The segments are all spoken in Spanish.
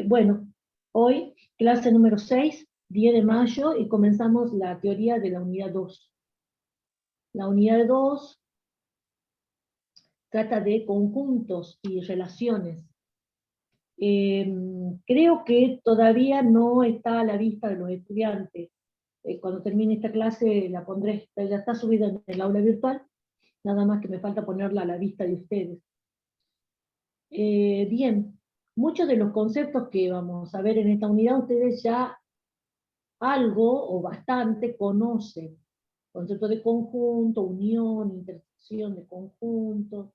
Bueno, hoy clase número 6, 10 de mayo, y comenzamos la teoría de la unidad 2. La unidad 2 trata de conjuntos y relaciones. Creo que todavía no está a la vista de los estudiantes. Cuando termine esta clase la pondré, ya está subida en el aula virtual, nada más que me falta ponerla a la vista de ustedes. Bien, muchos de los conceptos que vamos a ver en esta unidad ustedes ya algo o bastante conocen. Concepto de conjunto, unión, intersección de conjuntos.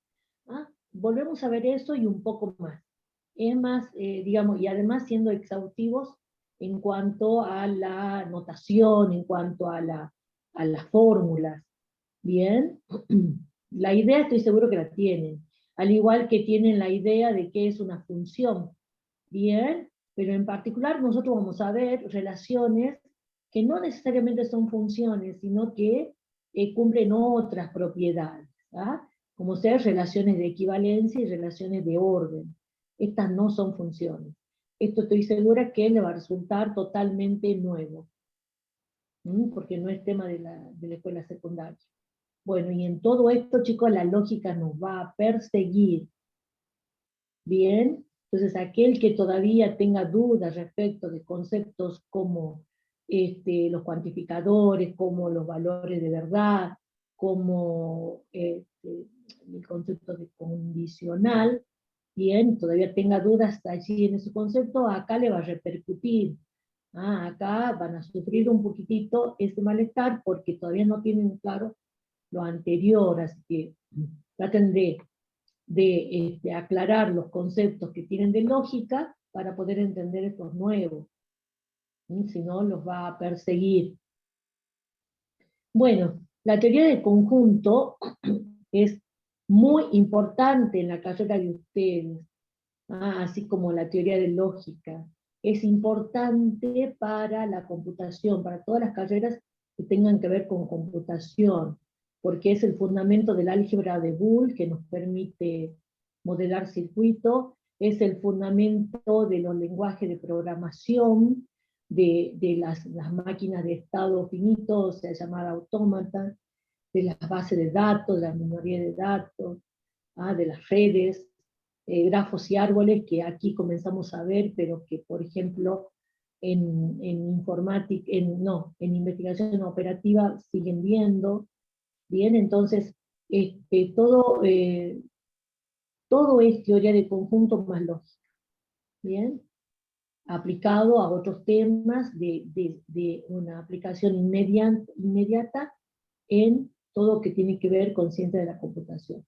¿Ah? Volvemos a ver eso y un poco más. Es más, digamos, y además siendo exhaustivos en cuanto a la notación, en cuanto a las fórmulas. Bien, la idea estoy seguro que la tienen, al igual que tienen la idea de qué es una función. Bien, pero en particular nosotros vamos a ver relaciones que no necesariamente son funciones, sino que cumplen otras propiedades, ¿ah? Como ser relaciones de equivalencia y relaciones de orden. Estas no son funciones. Esto estoy segura que le va a resultar totalmente nuevo, porque no es tema de la escuela secundaria. Bueno, y en todo esto, chicos, la lógica nos va a perseguir. Bien, entonces aquel que todavía tenga dudas respecto de conceptos como los cuantificadores, como los valores de verdad, como el concepto de condicional, bien, todavía tenga dudas allí en ese concepto, acá le va a repercutir. Acá van a sufrir un poquitito ese malestar porque todavía no tienen claro lo anterior, así que traten de aclarar los conceptos que tienen de lógica para poder entender estos nuevos, si no los va a perseguir. Bueno, la teoría de conjunto es muy importante en la carrera de ustedes, así como la teoría de lógica. Es importante para la computación, para todas las carreras que tengan que ver con computación, porque es el fundamento del álgebra de Boole que nos permite modelar circuitos, es el fundamento de los lenguajes de programación, de las máquinas de estado finito, o sea, llamada autómatas, de las bases de datos, de la memoria de datos, de las redes, grafos y árboles que aquí comenzamos a ver, pero que por ejemplo en informática, en investigación operativa siguen viendo. Bien, entonces todo es teoría de conjunto más lógica. Bien, aplicado a otros temas de una aplicación inmediata en todo lo que tiene que ver con ciencia de la computación.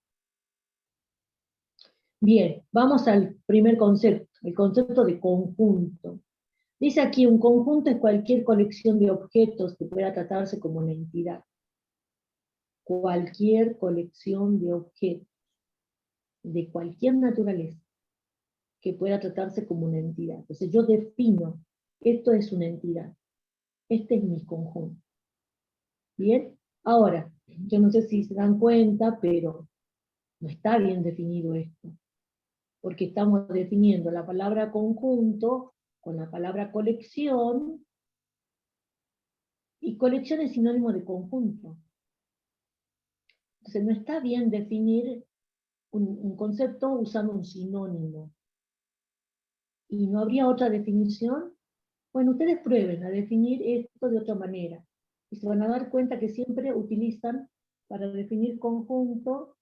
Bien, vamos al primer concepto, el concepto de conjunto. Dice aquí, un conjunto es cualquier colección de objetos que pueda tratarse como una entidad. Cualquier colección de objetos, de cualquier naturaleza, que pueda tratarse como una entidad. Entonces yo defino, esto es una entidad, este es mi conjunto. Bien, ahora, yo no sé si se dan cuenta, pero no está bien definido esto, porque estamos definiendo la palabra conjunto con la palabra colección, y colección es sinónimo de conjunto. Entonces no está bien definir un concepto usando un sinónimo. ¿Y no habría otra definición? Bueno, ustedes prueben a definir esto de otra manera, y se van a dar cuenta que siempre utilizan para definir conjunto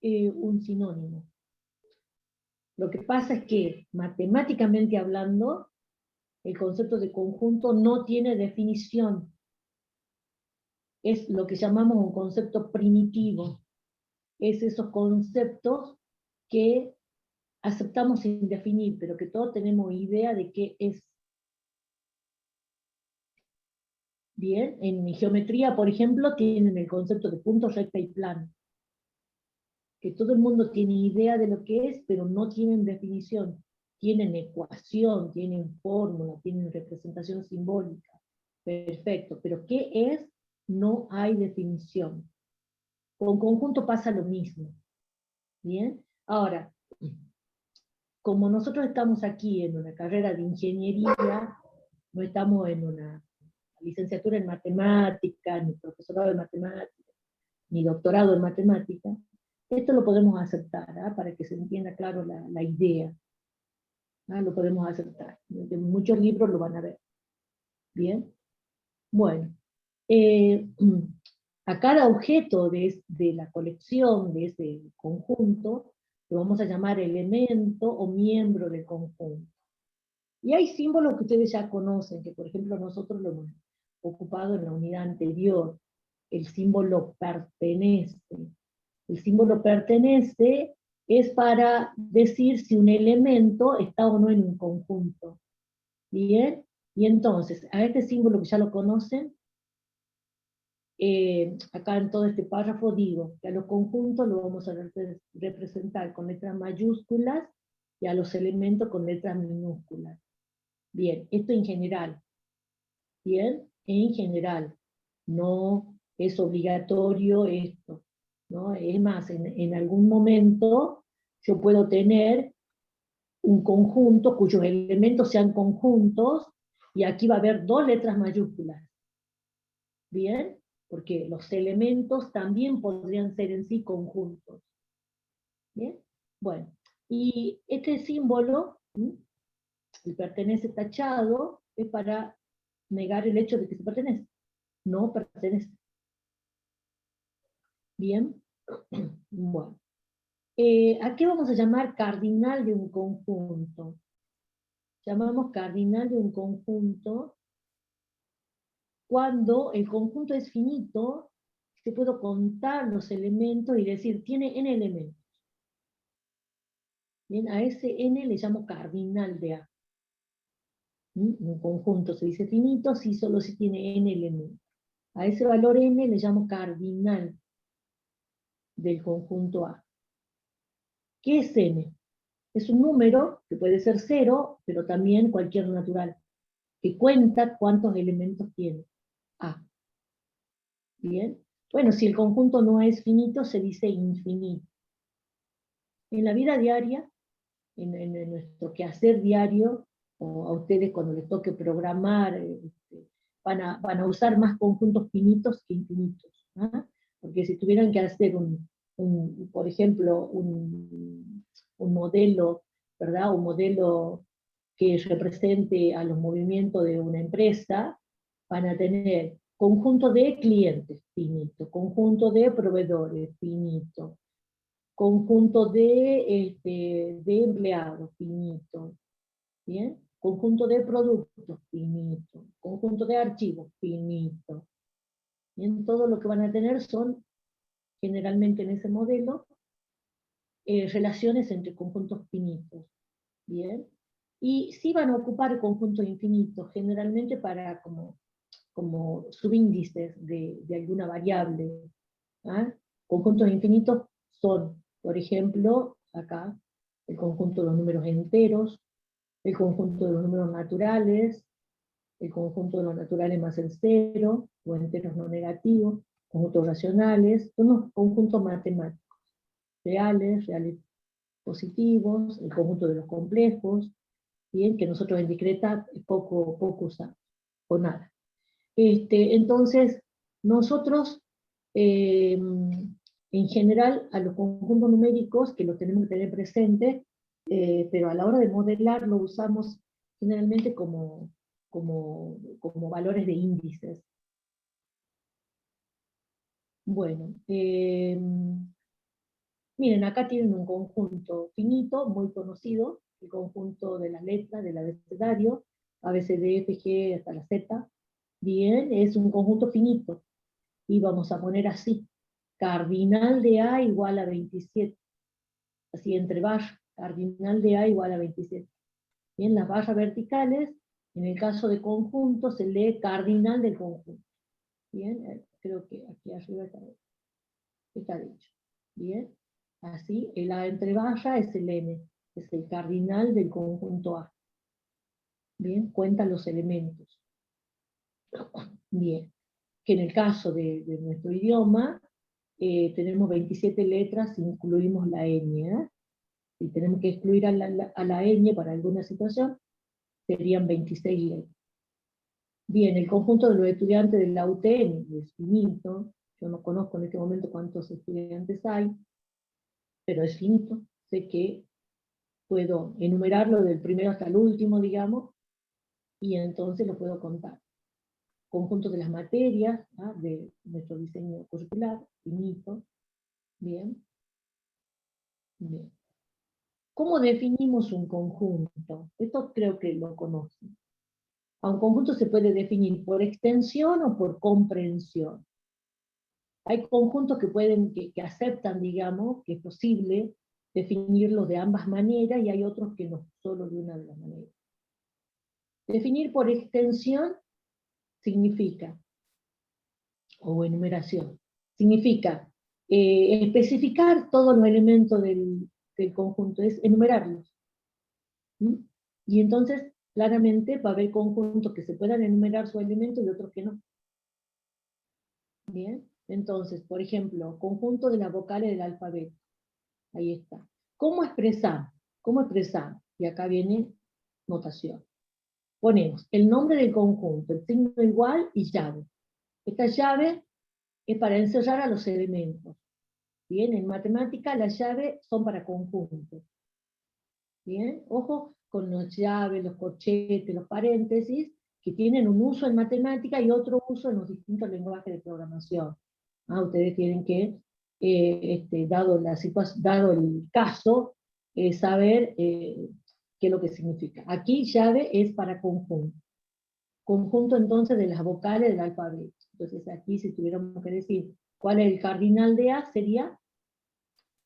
un sinónimo. Lo que pasa es que, matemáticamente hablando, el concepto de conjunto no tiene definición. Es lo que llamamos un concepto primitivo. Es esos conceptos que aceptamos sin definir, pero que todos tenemos idea de qué es. Bien, en geometría, por ejemplo, tienen el concepto de punto, recta y plano, que todo el mundo tiene idea de lo que es, pero no tienen definición. Tienen ecuación, tienen fórmula, tienen representación simbólica. Perfecto, pero ¿qué es? No hay definición. Con conjunto pasa lo mismo. Bien, ahora, como nosotros estamos aquí en una carrera de ingeniería, no estamos en una licenciatura en matemática, ni profesorado de matemática, ni doctorado en matemática, esto lo podemos aceptar, ¿ah? Para que se entienda claro la idea. ¿Ah? Lo podemos aceptar. Muchos libros lo van a ver. Bien. Bueno. A cada objeto de la colección, de ese conjunto, lo vamos a llamar elemento o miembro del conjunto. Y hay símbolos que ustedes ya conocen, que por ejemplo nosotros lo hemos ocupado en la unidad anterior. El símbolo pertenece. El símbolo pertenece es para decir si un elemento está o no en un conjunto. ¿Bien? Y entonces, a este símbolo que ya lo conocen, acá en todo este párrafo digo que a los conjuntos lo vamos a representar con letras mayúsculas y a los elementos con letras minúsculas. Bien, esto en general. Bien, en general. No es obligatorio esto, ¿no? Es más, en algún momento yo puedo tener un conjunto cuyos elementos sean conjuntos y aquí va a haber dos letras mayúsculas. Bien, porque los elementos también podrían ser en sí conjuntos. Bien, bueno, y este símbolo, el pertenece tachado, es para negar el hecho de que se pertenece. No pertenece. Bien, bueno. ¿A qué vamos a llamar cardinal de un conjunto? Llamamos cardinal de un conjunto cuando el conjunto es finito, te puedo contar los elementos y decir, tiene n elementos. Bien, a ese n le llamo cardinal de A. Un conjunto se dice finito si solo si tiene n elementos. A ese valor n le llamo cardinal del conjunto A. ¿Qué es n? Es un número que puede ser 0, pero también cualquier natural, que cuenta cuántos elementos tiene A. Bien. Bueno, si el conjunto no es finito, se dice infinito. En la vida diaria, en nuestro quehacer diario, o a ustedes cuando les toque programar, van a usar más conjuntos finitos que infinitos. ¿Ah? Porque si tuvieran que hacer por ejemplo, un modelo, ¿verdad? Un modelo que represente a los movimientos de una empresa, van a tener conjunto de clientes finito, conjunto de proveedores finito, conjunto de empleados finito, ¿bien? Conjunto de productos finito, conjunto de archivos finito. Bien, todo lo que van a tener son, generalmente en ese modelo, relaciones entre conjuntos finitos. Bien, y sí van a ocupar conjuntos infinitos, generalmente para como subíndices de alguna variable. ¿Ah? Conjuntos infinitos son, por ejemplo, acá, el conjunto de los números enteros, el conjunto de los números naturales, el conjunto de los naturales más el cero, o enteros no negativos, conjuntos racionales, son los conjuntos matemáticos, reales positivos, el conjunto de los complejos, bien, que nosotros en discreta poco usamos, o nada. Entonces, nosotros, en general, a los conjuntos numéricos, que los tenemos que tener presentes, pero a la hora de modelar lo usamos generalmente como valores de índices. Bueno, miren, acá tienen un conjunto finito, muy conocido, el conjunto de las letras del abecedario, A, B, C, D, F, G, hasta la Z. Bien, es un conjunto finito. Y vamos a poner así, cardinal de A igual a 27. Así entre barras, cardinal de A igual a 27. Bien, las barras verticales, en el caso de conjunto, se lee cardinal del conjunto. Bien, creo que aquí arriba está dicho. Bien, así, el A entre barra es el N, es el cardinal del conjunto A. Bien, cuenta los elementos. Bien, que en el caso de nuestro idioma, tenemos 27 letras, incluimos la ñ. si tenemos que excluir a la ñ para alguna situación, serían 26 letras. Bien, el conjunto de los estudiantes de la UTN es finito, yo no conozco en este momento cuántos estudiantes hay, pero es finito, sé que puedo enumerarlo del primero hasta el último, digamos, y entonces lo puedo contar. Conjunto de las materias, ¿ah?, de nuestro diseño curricular, finito. Bien. Bien. ¿Cómo definimos un conjunto? Esto creo que lo conocen. A un conjunto se puede definir por extensión o por comprensión. Hay conjuntos que aceptan, digamos, que es posible definirlos de ambas maneras, y hay otros que no, solo de una de las maneras. Definir por extensión significa, o enumeración, significa especificar todos los elementos del conjunto, es enumerarlos. ¿Mm? Y entonces, claramente, va a haber conjuntos que se puedan enumerar sus elementos y otros que no. Bien, entonces, por ejemplo, conjunto de las vocales del alfabeto. Ahí está. ¿Cómo expresar? ¿Cómo expresar? Y acá viene notación. Ponemos el nombre del conjunto, el signo igual y llave. Esta llave es para encerrar a los elementos. Bien, en matemática las llaves son para conjuntos. Bien, ojo con las llaves, los corchetes, los paréntesis, que tienen un uso en matemática y otro uso en los distintos lenguajes de programación. Ah, ustedes tienen que, dado el caso, saber qué es lo que significa. Aquí llave es para conjunto. Conjunto entonces de las vocales del alfabeto. Entonces aquí, si tuviéramos que decir cuál es el cardinal de A, sería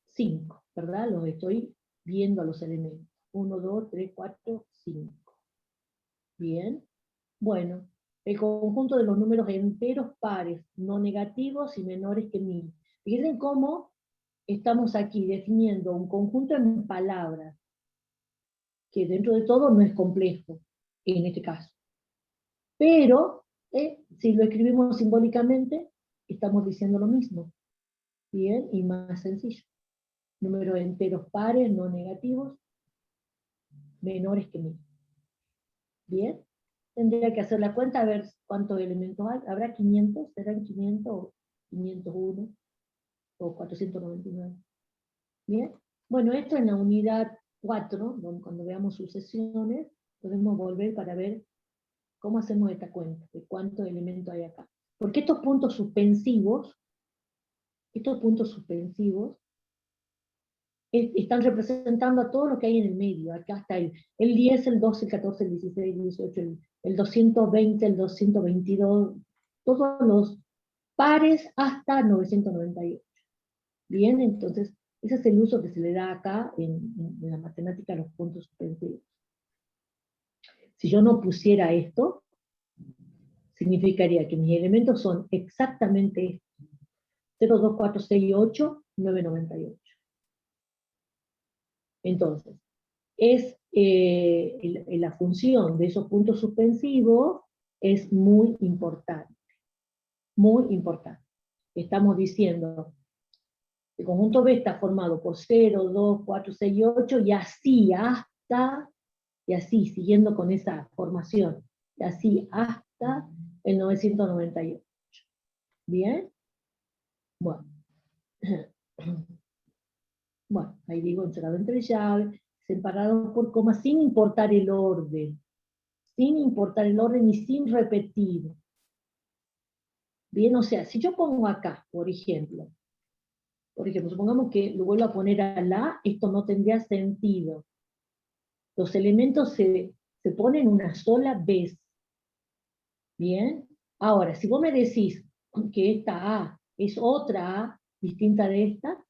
5, ¿verdad? Los estoy viendo a los elementos. 1, 2, 3, 4, 5. Bien. Bueno, el conjunto de los números enteros pares, no negativos y menores que 1000. Fíjense cómo estamos aquí definiendo un conjunto en palabras, que dentro de todo no es complejo, en este caso. Pero, si lo escribimos simbólicamente, estamos diciendo lo mismo. Bien, y más sencillo. Números enteros pares, no negativos, menores que 1000. Bien, tendría que hacer la cuenta a ver cuántos elementos hay. ¿Habrá 500? ¿Serán 500 o 501 o 499? Bien, bueno, esto en la unidad 4, cuando veamos sucesiones, podemos volver para ver cómo hacemos esta cuenta, de cuántos elementos hay acá. Porque estos puntos suspensivos están representando a todo lo que hay en el medio. Acá está el 10, el 12, el 14, el 16, el 18, el 220, el 222, todos los pares hasta 998. Bien, entonces, ese es el uso que se le da acá en la matemática a los puntos suspensivos. Si yo no pusiera esto, significaría que mis elementos son exactamente estos: 0, 2, 4, 6, 8, 9, 98. Entonces, la función de esos puntos suspensivos es muy importante. Muy importante. Estamos diciendo, el conjunto B está formado por 0, 2, 4, 6 y 8, y así hasta, y así, siguiendo con esa formación, y así hasta el 998. ¿Bien? Bueno. Bueno, ahí digo encerrado entre llaves, separado por comas, sin importar el orden. Sin importar el orden y sin repetir. Bien, o sea, si yo pongo acá, por ejemplo, supongamos que lo vuelvo a poner a la, esto no tendría sentido. Los elementos se ponen una sola vez. Bien, ahora, si vos me decís que esta A es otra A distinta de esta,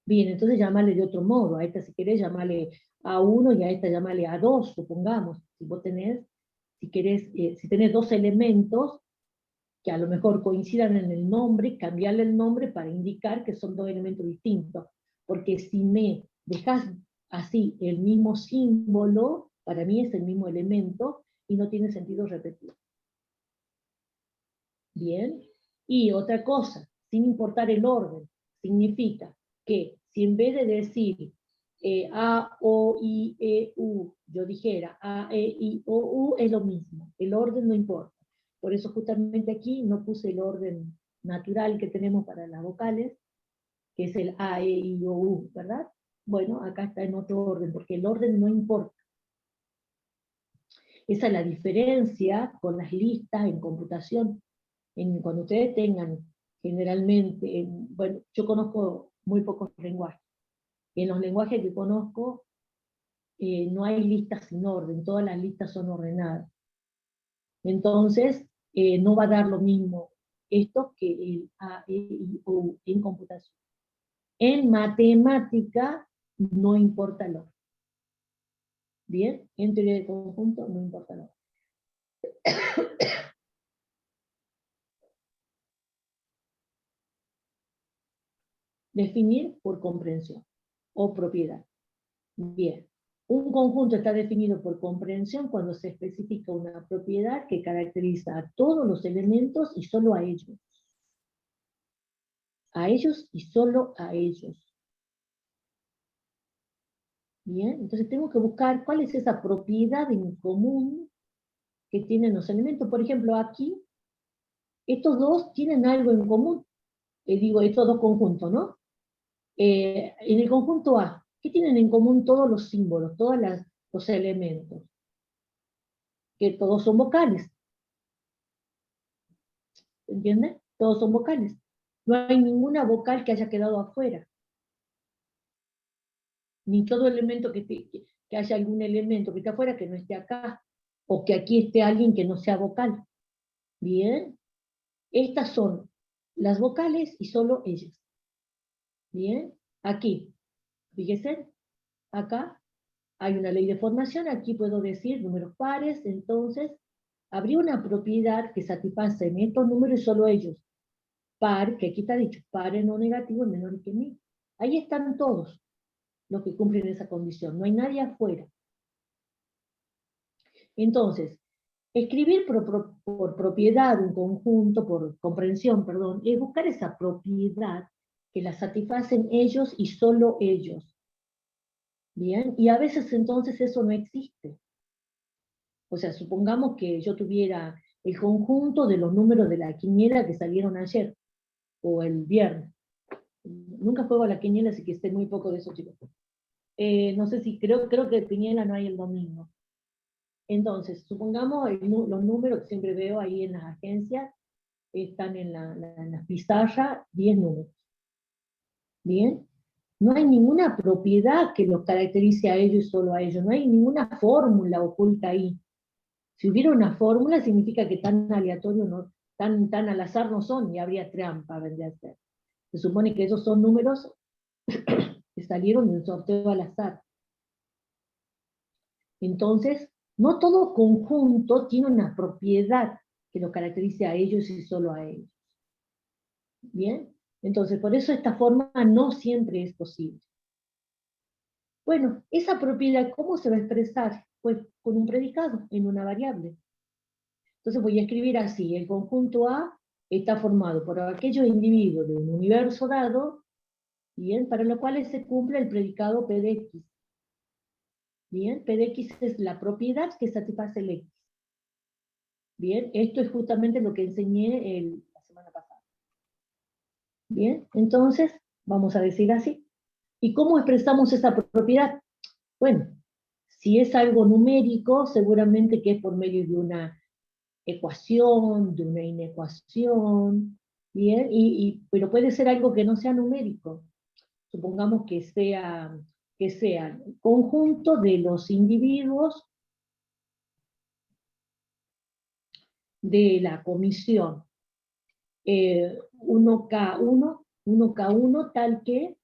bien, entonces llámale de otro modo. A esta, si querés, llámale A1 y a esta llámale A2, supongamos. Si vos tenés, si querés, si tenés dos elementos que a lo mejor coincidan en el nombre, cambiarle el nombre para indicar que son dos elementos distintos. Porque si me dejas así el mismo símbolo, para mí es el mismo elemento y no tiene sentido repetir. Bien, y otra cosa, sin importar el orden, significa que si en vez de decir A, O, I, E, U, yo dijera A, E, I, O, U, es lo mismo, el orden no importa. Por eso justamente aquí no puse el orden natural que tenemos para las vocales, que es el A, E, I, O, U, ¿verdad? Bueno, acá está en otro orden, porque el orden no importa. Esa es la diferencia con las listas en computación. Cuando ustedes tengan generalmente, bueno, yo conozco muy pocos lenguajes. En los lenguajes que conozco, no hay listas sin orden, todas las listas son ordenadas. Entonces, no va a dar lo mismo esto que el A, E, I, O, U en computación. En matemática no importa el orden. Bien, en teoría de conjunto no importa el orden. Definir por comprensión o propiedad. Bien, un conjunto está definido por comprensión cuando se especifica una propiedad que caracteriza a todos los elementos y solo a ellos. A ellos y solo a ellos. Bien, entonces tengo que buscar cuál es esa propiedad en común que tienen los elementos. Por ejemplo, aquí, estos dos tienen algo en común. Digo, estos dos conjuntos, ¿no? En el conjunto A, ¿qué tienen en común todos los símbolos, todos los elementos? Que todos son vocales. ¿Entienden? Todos son vocales. No hay ninguna vocal que haya quedado afuera. Ni todo elemento que haya algún elemento que esté afuera que no esté acá. O que aquí esté alguien que no sea vocal. Bien. Estas son las vocales y solo ellas. Bien. Aquí. Fíjense. Acá hay una ley de formación. Aquí puedo decir números pares. Entonces, habría una propiedad que satisface en estos números y solo ellos. Par, que aquí está dicho, par no negativo es menor que 1000. Ahí están todos los que cumplen esa condición, no hay nadie afuera. Entonces, escribir por propiedad un conjunto, por comprensión, perdón, es buscar esa propiedad que la satisfacen ellos y solo ellos. Bien, y a veces entonces eso no existe. O sea, supongamos que yo tuviera el conjunto de los números de la quiniela que salieron ayer, o el viernes. Nunca juego a la quiniela, así que sé muy poco de eso, chicos. No sé si, creo que quiniela no hay el domingo. Entonces, supongamos los números que siempre veo ahí en las agencias, están en la pizarra, 10 números. ¿Bien? No hay ninguna propiedad que los caracterice a ellos y solo a ellos, no hay ninguna fórmula oculta ahí. Si hubiera una fórmula, significa que tan aleatorio, no, tan al azar no son, y habría trampa, vendría a ser. Se supone que esos son números que salieron del sorteo al azar. Entonces, no todo conjunto tiene una propiedad que lo caracterice a ellos y solo a ellos. ¿Bien? Entonces, por eso esta forma no siempre es posible. Bueno, esa propiedad, ¿cómo se va a expresar? Pues con un predicado, en una variable. Entonces voy a escribir así, el conjunto A está formado por aquellos individuos de un universo dado, bien, para los cuales se cumple el predicado P de X. Bien, P de X es la propiedad que satisface el X. Bien, esto es justamente lo que enseñé la semana pasada. Bien, entonces, vamos a decir así. ¿Y cómo expresamos esa propiedad? Bueno, si es algo numérico, seguramente que es por medio de una ecuación, de una inecuación, ¿bien? Pero puede ser algo que no sea numérico. Supongamos que sea conjunto de los individuos de la comisión 1K1 tal que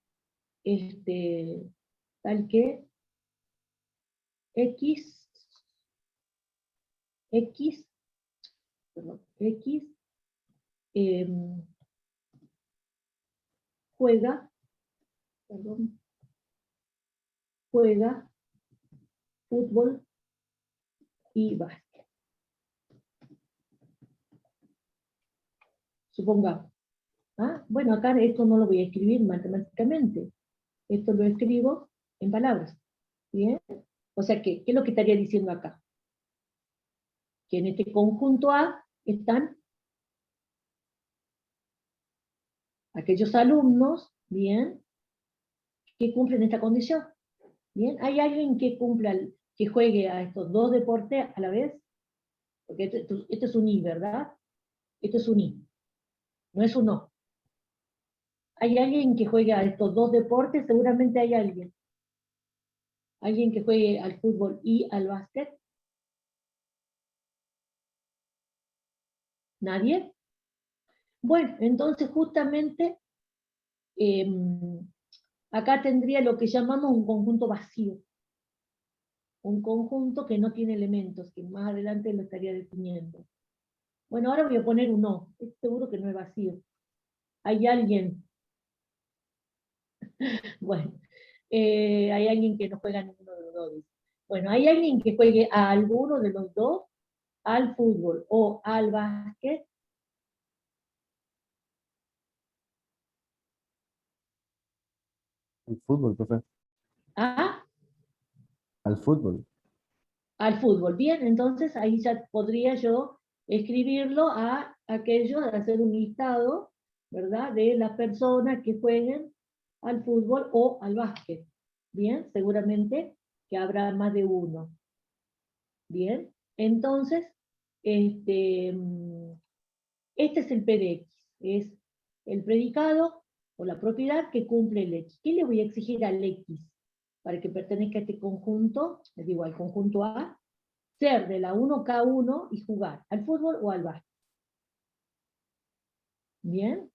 X, X, perdón, X eh, juega, perdón, juega fútbol y básquet. Supongamos. ¿Ah? Bueno, acá esto no lo voy a escribir matemáticamente. Esto lo escribo en palabras. ¿Bien? O sea, ¿qué es lo que estaría diciendo acá? Que en este conjunto A están aquellos alumnos, ¿bien?, que cumplen esta condición. ¿Bien? ¿Hay alguien que que juegue a estos dos deportes a la vez? Porque esto es un I, ¿verdad? Esto es un I, no es un O. ¿Hay alguien que juegue a estos dos deportes? Seguramente hay alguien. ¿Alguien que juegue al fútbol y al básquet? ¿Nadie? Bueno, entonces justamente eh, acá tendría lo que llamamos un conjunto vacío. Un conjunto que no tiene elementos, que más adelante lo estaría definiendo. Bueno, ahora voy a poner un no. Estoy seguro que no es vacío. ¿Hay alguien? Bueno, hay alguien que no juega a ninguno de los dos. Bueno, ¿hay alguien que juegue a alguno de los dos? Al fútbol o al básquet. El fútbol, profe. A, Al fútbol. al fútbol. Bien, entonces ahí ya podría yo escribirlo a aquello, hacer un listado, ¿verdad?, de las personas que jueguen al fútbol o al básquet. Bien, seguramente que habrá más de uno. Bien, entonces, este, este es el PDX, es el predicado o la propiedad que cumple el X. ¿Qué le voy a exigir al X para que pertenezca a este conjunto? Les digo, al conjunto A, ser de la 1K1 y jugar al fútbol o al básquet. ¿Bien?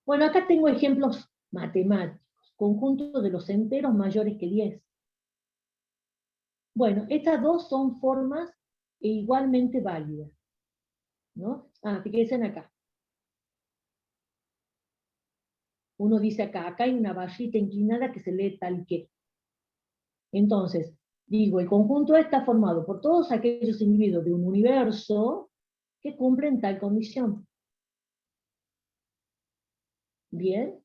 Bueno, acá tengo ejemplos matemáticos. Conjunto de los enteros mayores que 10. Bueno, estas dos son formas igualmente válidas, ¿no? Fíjense acá. Uno dice acá hay una barrita inclinada que se lee tal que. Entonces, digo, el conjunto está formado por todos aquellos individuos de un universo que cumplen tal condición. Bien,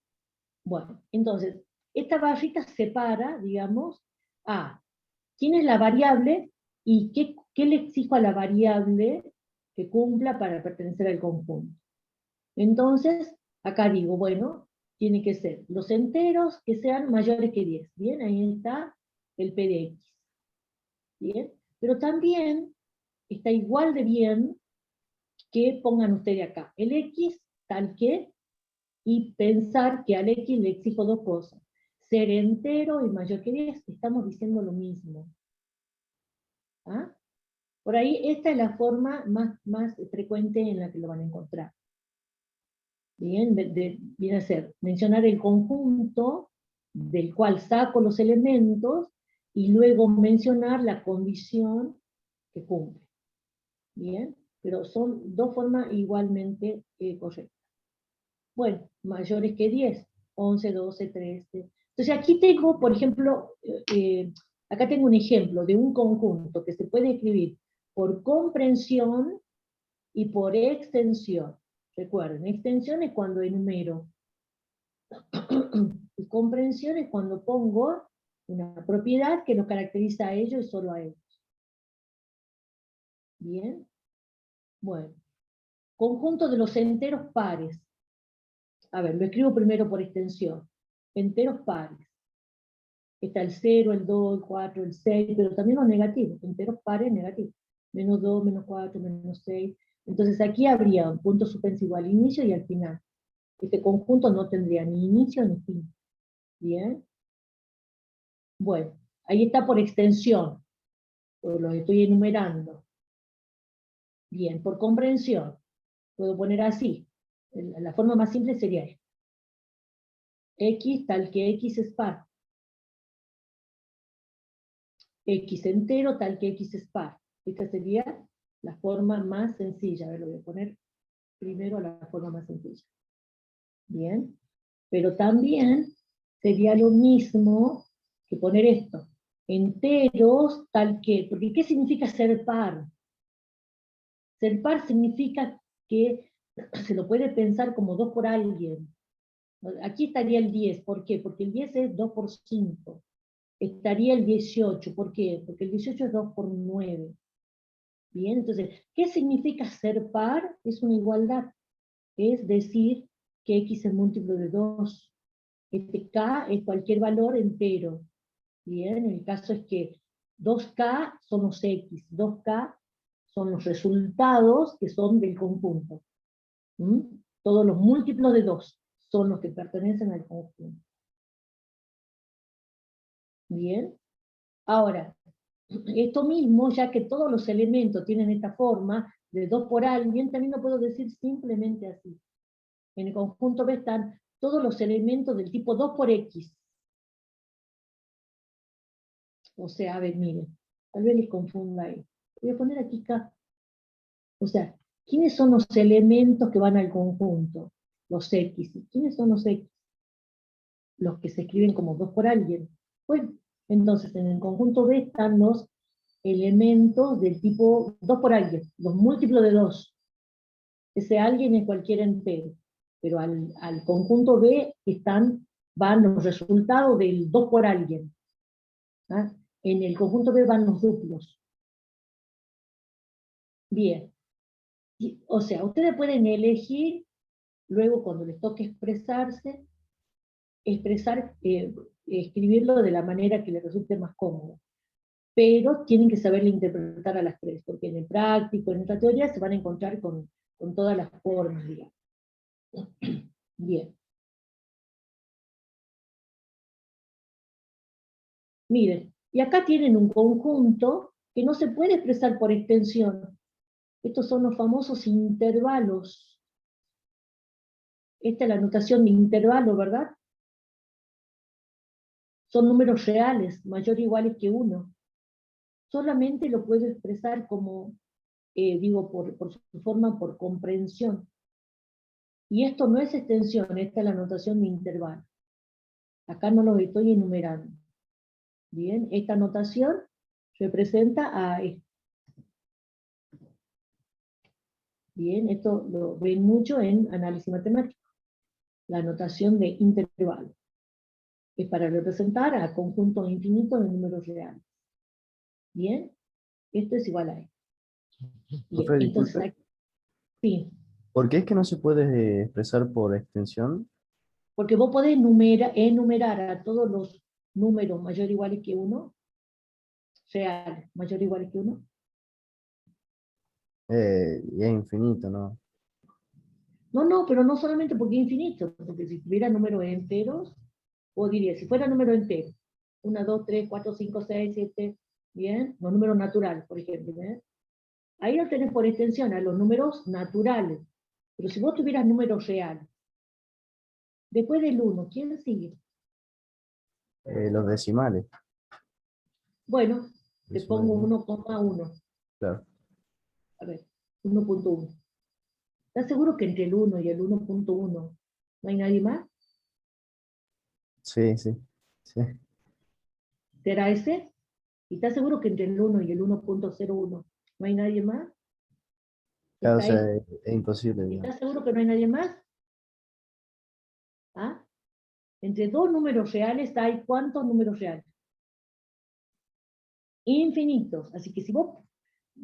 bueno, entonces, esta barrita separa, digamos, a quién es la variable y qué le exijo a la variable que cumpla para pertenecer al conjunto. Entonces, acá digo, bueno, tiene que ser los enteros que sean mayores que 10. Bien, ahí está el P de X. Bien, pero también está igual de bien que pongan ustedes acá el X tal que, y pensar que al X le exijo dos cosas. Ser entero y mayor que 10, estamos diciendo lo mismo. ¿Ah? Por ahí esta es la forma más frecuente en la que lo van a encontrar. Bien, viene a ser mencionar el conjunto del cual saco los elementos y luego mencionar la condición que cumple. Bien, pero son dos formas igualmente correctas. Bueno, mayores que 10, 11, 12, 13. Entonces aquí tengo, por ejemplo, acá tengo un ejemplo de un conjunto que se puede escribir por comprensión y por extensión. Recuerden, extensión es cuando enumero. Y comprensión es cuando pongo una propiedad que los caracteriza a ellos y solo a ellos. Bien. Bueno. Conjunto de los enteros pares. A ver, lo escribo primero por extensión. Enteros pares. Está el 0, el 2, el 4, el 6, pero también los negativos. Enteros pares negativos. Menos 2, menos 4, menos 6. Entonces aquí habría un punto suspensivo al inicio y al final. Este conjunto no tendría ni inicio ni fin. Bien. Bueno, ahí está por extensión. Los estoy enumerando. Bien, por comprensión. Puedo poner así. La forma más simple sería esta. X tal que X es par. X entero tal que X es par. Esta sería la forma más sencilla. A ver, lo voy a poner primero a la forma más sencilla. Bien. Pero también sería lo mismo que poner esto. Enteros tal que, porque ¿qué significa ser par? Ser par significa que se lo puede pensar como dos por alguien. Aquí estaría el 10, ¿por qué? Porque el 10 es 2 por 5. Estaría el 18, ¿por qué? Porque el 18 es 2 por 9. Bien, entonces, ¿qué significa ser par? Es una igualdad. Es decir que x es múltiplo de 2. Este k es cualquier valor entero. Bien, el caso es que 2k son los x, 2k son los resultados que son del conjunto. ¿Mm? Todos los múltiplos de 2 son los que pertenecen al conjunto. Bien, ahora, esto mismo, ya que todos los elementos tienen esta forma de 2 por alguien, también lo puedo decir simplemente así. En el conjunto B están todos los elementos del tipo 2 por X. O sea, a ver, miren, tal vez les confunda ahí. Voy a poner aquí K. O sea, ¿quiénes son los elementos que van al conjunto? Los X. ¿Quiénes son los X? Los que se escriben como 2 por alguien. Bueno, entonces en el conjunto B están los elementos del tipo 2 por alguien, los múltiplos de 2. Ese alguien es cualquier entero. Pero al conjunto B van los resultados del 2 por alguien. ¿Ah? En el conjunto B van los duplos. Bien. O sea, ustedes pueden elegir, luego cuando les toque expresarse, escribirlo de la manera que les resulte más cómodo. Pero tienen que saberle interpretar a las tres, porque en el práctico, en esta teoría, se van a encontrar con todas las formas, digamos. Bien. Miren, y acá tienen un conjunto que no se puede expresar por extensión. Estos son los famosos intervalos. Esta es la notación de intervalo, ¿verdad? Son números reales, mayor o iguales que 1. Solamente lo puedo expresar como, digo, por su forma, por comprensión. Y esto no es extensión, esta es la notación de intervalo. Acá no los estoy enumerando. Bien, esta notación representa a esto. Bien, esto lo ven mucho en análisis matemático. La notación de intervalo. Es para representar a conjuntos infinitos de números reales. Bien, esto es igual a esto. Bien, Profe, entonces disculpe. aquí, sí, ¿Por qué es que no se puede expresar por extensión? porque vos podés enumerar a todos los números mayor o iguales que 1, reales, mayor o iguales que 1. Y es infinito, ¿no? No, no, pero no solamente porque es infinito, porque si tuviera números enteros, o diría, si fuera número entero, 1, 2, 3, 4, 5, 6, 7, bien, los números naturales, por ejemplo, ¿bien? Ahí lo tenés por extensión, a los números naturales. Pero si vos tuvieras números reales, después del 1, ¿quién sigue? Los decimales. Bueno, te Decimales, pongo ¿no? 1,1. Claro. A ver, 1,1. ¿Estás seguro que entre el 1 y el 1,1 no hay nadie más? Sí, sí. Sí. ¿Será ese? ¿Y estás seguro que entre el 1 y el 1,01 no hay nadie más? Claro, o ¿Está sea, ahí? es imposible, digamos. ¿Estás seguro que no hay nadie más? ¿Ah? Entre dos números reales hay ¿cuántos números reales? Infinitos. Así que si vos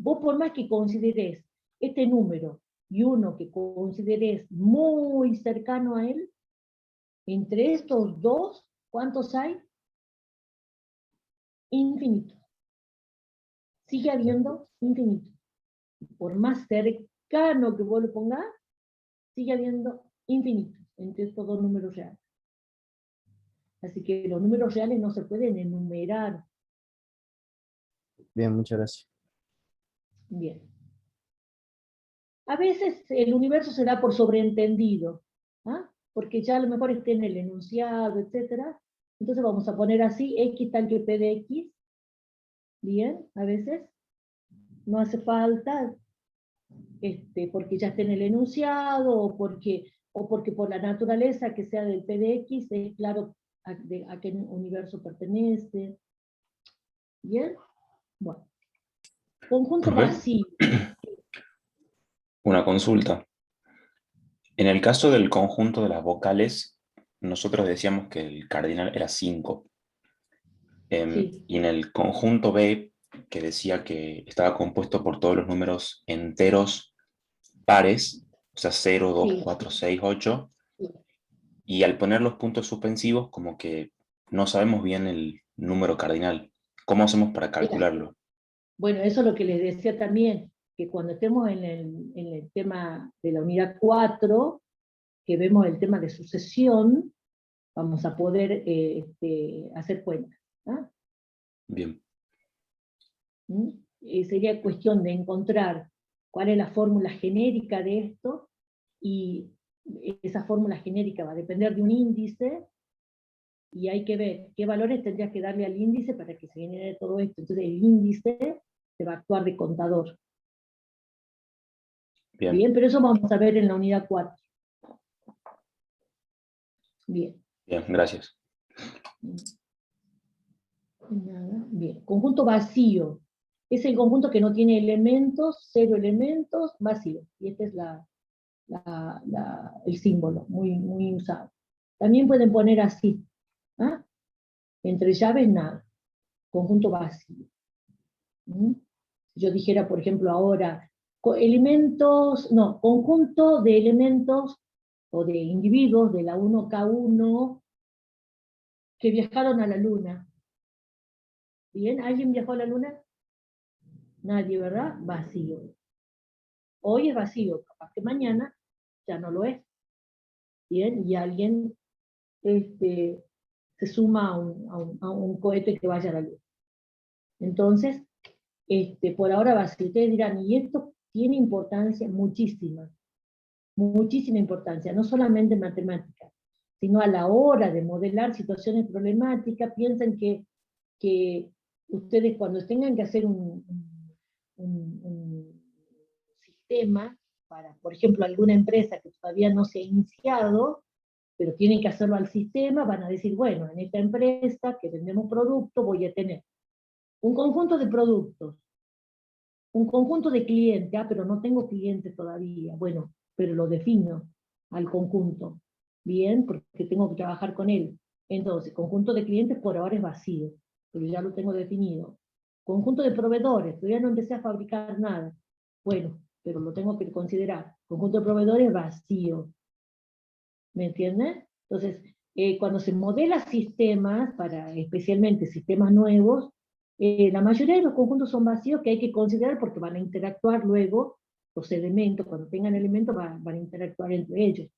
por más que consideres este número y uno que consideres muy cercano a él, entre estos dos, ¿cuántos hay? Infinitos. Sigue habiendo infinito. Por más cercano que vos lo pongas, sigue habiendo infinito entre estos dos números reales. Así que los números reales no se pueden enumerar. Bien, muchas gracias. Bien. A veces el universo se da por sobreentendido, ¿ah? Porque ya a lo mejor esté en el enunciado, etc. Entonces vamos a poner así, x tal que p de x. Bien, a veces no hace falta, porque ya esté en el enunciado, o porque por la naturaleza que sea del p de x, es claro a qué universo pertenece. Bien, bueno. Conjunto Profe, vacío. una consulta. En el caso del conjunto de las vocales, nosotros decíamos que el cardinal era 5. Sí, Y en el conjunto B, que decía que estaba compuesto por todos los números enteros pares, o sea, 0, 2, sí, 4, 6, 8, sí. y al poner los puntos suspensivos, como que no sabemos bien el número cardinal. ¿Cómo hacemos para Mira, calcularlo? bueno, eso es lo que les decía también, que cuando estemos en el tema de la unidad 4, que vemos el tema de sucesión, vamos a poder hacer cuentas. ¿Ah? Bien, ¿Mm? Sería cuestión de encontrar cuál es la fórmula genérica de esto, y esa fórmula genérica va a depender de un índice, y hay que ver qué valores tendrías que darle al índice para que se genere todo esto. Entonces el índice se va a actuar de contador. bien, Bien, pero eso vamos a ver en la unidad 4. Bien. bien, gracias. Nada. Bien. Conjunto vacío. Es el conjunto que no tiene elementos, cero elementos, vacío. Y este es el símbolo, muy, muy usado. También pueden poner así. ¿Ah? Entre llaves, nada. Conjunto vacío. ¿Mm? Si yo dijera, por ejemplo, ahora, elementos, no, conjunto de elementos o de individuos de la 1K1 que viajaron a la Luna. ¿Bien? ¿Alguien viajó a la Luna? Nadie, ¿verdad? Vacío. Hoy es vacío, capaz que mañana ya no lo es. Bien, y alguien este, se suma a un cohete que vaya a la Luna. Entonces, por ahora vacío. Ustedes dirán, y esto tiene importancia muchísima, muchísima importancia, no solamente en matemáticas, sino a la hora de modelar situaciones problemáticas. Piensen que ustedes cuando tengan que hacer un sistema para, por ejemplo, alguna empresa que todavía no se ha iniciado, pero tienen que hacerlo al sistema, van a decir, bueno, en esta empresa que vendemos productos voy a tener un conjunto de productos, un conjunto de clientes, pero no tengo clientes todavía. Bueno, pero lo defino al conjunto, bien, porque tengo que trabajar con él. Entonces, conjunto de clientes por ahora es vacío, pero ya lo tengo definido. Conjunto de proveedores, todavía no empecé a fabricar nada. Bueno, pero lo tengo que considerar. Conjunto de proveedores vacío. ¿Me entienden? Entonces, cuando se modela sistemas, especialmente sistemas nuevos, la mayoría de los conjuntos son vacíos, que hay que considerar porque van a interactuar luego los elementos. Cuando tengan elementos van a interactuar entre ellos.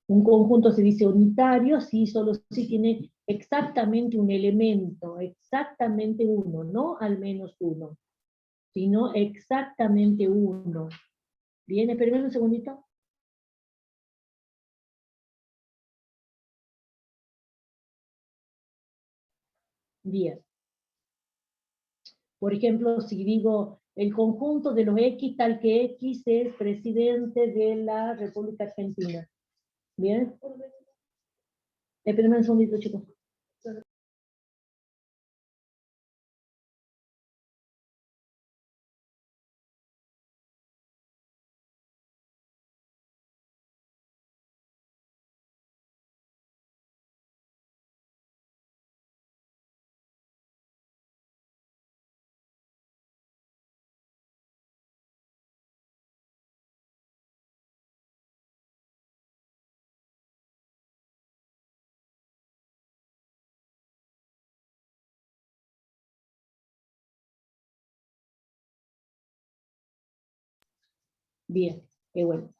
Un conjunto se dice unitario si solo si tiene exactamente un elemento, exactamente uno, no al menos uno, sino exactamente uno. Bien, espérenme un segundito. Bien. Por ejemplo, si digo el conjunto de los X, tal que X es presidente de la República Argentina. ¿Bien? Espérenme un segundito, chicos. Bien, bueno.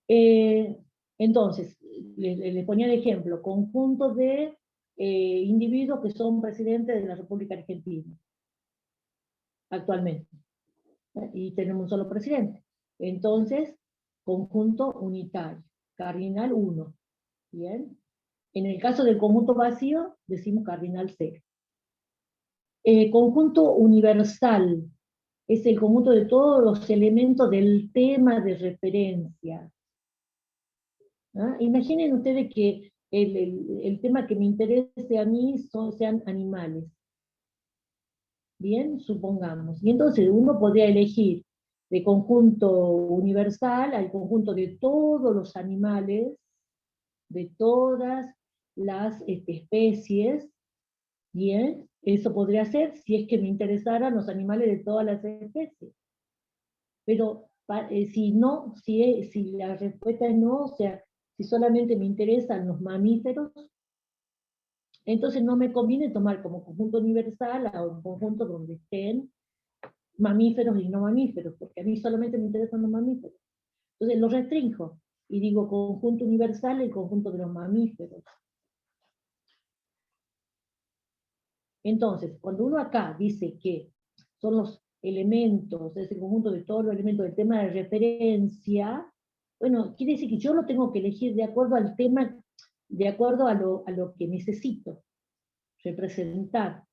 Eh, entonces, les ponía el ejemplo, conjunto de individuos que son presidentes de la República Argentina, actualmente. Y tenemos un solo presidente. Entonces, conjunto unitario, cardinal 1. ¿Bien? En el caso del conjunto vacío, decimos cardinal 0. Conjunto universal es el conjunto de todos los elementos del tema de referencia. ¿Ah? Imaginen ustedes que el tema que me interese a mí sean animales. Bien, supongamos. Y entonces uno podría elegir de conjunto universal al conjunto de todos los animales, de todas las especies, bien, eso podría ser si es que me interesaran los animales de todas las especies. Pero si no, si la respuesta es no, o sea, si solamente me interesan los mamíferos, entonces no me conviene tomar como conjunto universal a un conjunto donde estén mamíferos y no mamíferos, porque a mí solamente me interesan los mamíferos. Entonces lo restringo y digo conjunto universal el conjunto de los mamíferos. Entonces, cuando uno acá dice que son los elementos, es el conjunto de todos los elementos del tema de referencia, bueno, quiere decir que yo lo tengo que elegir de acuerdo al tema, de acuerdo a lo que necesito representar.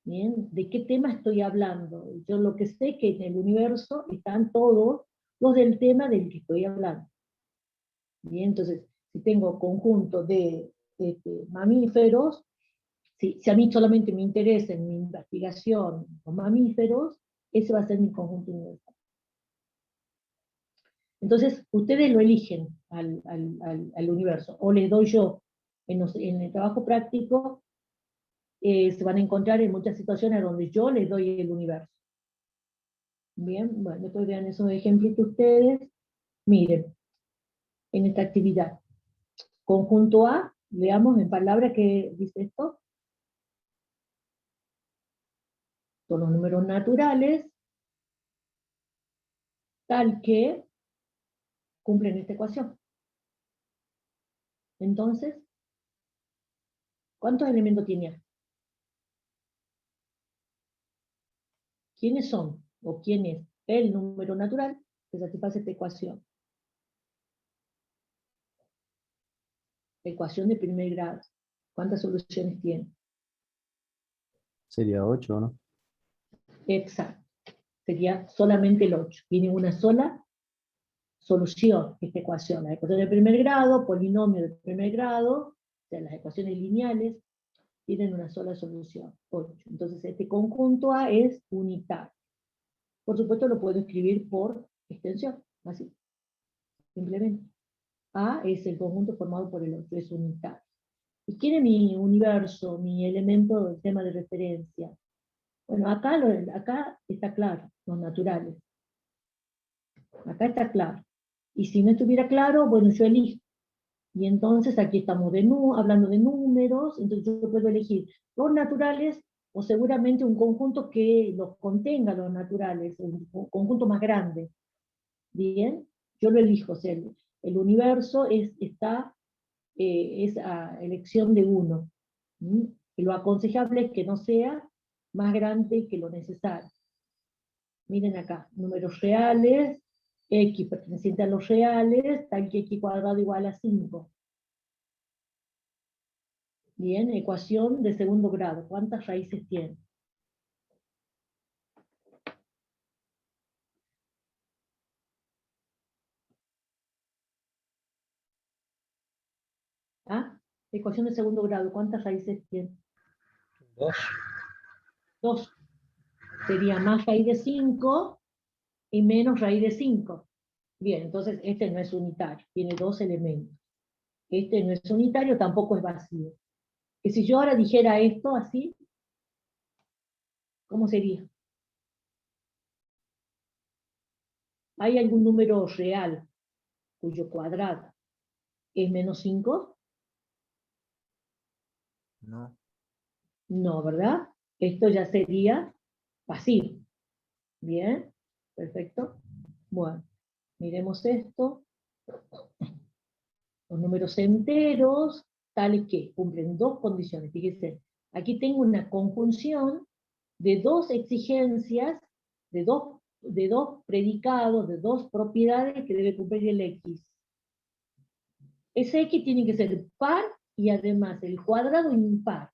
¿Bien? ¿De qué tema estoy hablando? Yo lo que sé es que en el universo están todos los del tema del que estoy hablando. Bien, entonces, si tengo conjunto de mamíferos, si a mí solamente me interesa en mi investigación los mamíferos, ese va a ser mi conjunto universal. Entonces, ustedes lo eligen al universo, o les doy yo, en el trabajo práctico, se van a encontrar en muchas situaciones donde yo les doy el universo. Bien, bueno, después vean esos ejemplitos ustedes. Miren, en esta actividad. Conjunto A, veamos en palabras qué dice esto. Son los números naturales, tal que cumplen esta ecuación. Entonces, ¿cuántos elementos tiene A? ¿Quiénes son? ¿O quién es el número natural que satisface esta ecuación? Ecuación de primer grado. ¿Cuántas soluciones tiene? Sería 8, ¿no? Exacto. Sería solamente el 8. Tiene una sola solución esta ecuación. La ecuación de primer grado, polinomio de primer grado, o sea, las ecuaciones lineales, tienen una sola solución, 8. Entonces este conjunto A es unitario. Por supuesto lo puedo escribir por extensión, así, simplemente. A es el conjunto formado por el 8, es unitario. ¿Y quién es mi universo, mi elemento del tema de referencia? Bueno, acá está claro, los naturales. Acá está claro. Y si no estuviera claro, bueno, yo elijo. Y entonces aquí estamos hablando de números, entonces yo puedo elegir los naturales o seguramente un conjunto que los contenga los naturales, un conjunto más grande. Bien, yo lo elijo, o sea, el universo es a elección de uno. Y lo aconsejable es que no sea más grande que lo necesario. Miren acá, números reales, x perteneciente a los reales, tal que x cuadrado igual a 5. Bien, ecuación de segundo grado. ¿Cuántas raíces tiene? ¿Ah? Ecuación de segundo grado. ¿Cuántas raíces tiene? 2. 2. Sería más raíz de 5 y menos raíz de 5. Bien, entonces este no es unitario. Tiene dos elementos. Este no es unitario, tampoco es vacío. Que si yo ahora dijera esto así, ¿cómo sería? ¿Hay algún número real cuyo cuadrado es menos 5? No. No, ¿verdad? Esto ya sería vacío. Bien, perfecto. Bueno, miremos esto. Los números enteros, tales que cumplen dos condiciones. Fíjense, aquí tengo una conjunción de dos exigencias, de dos predicados, de dos propiedades que debe cumplir el X. Ese X tiene que ser par y además el cuadrado impar.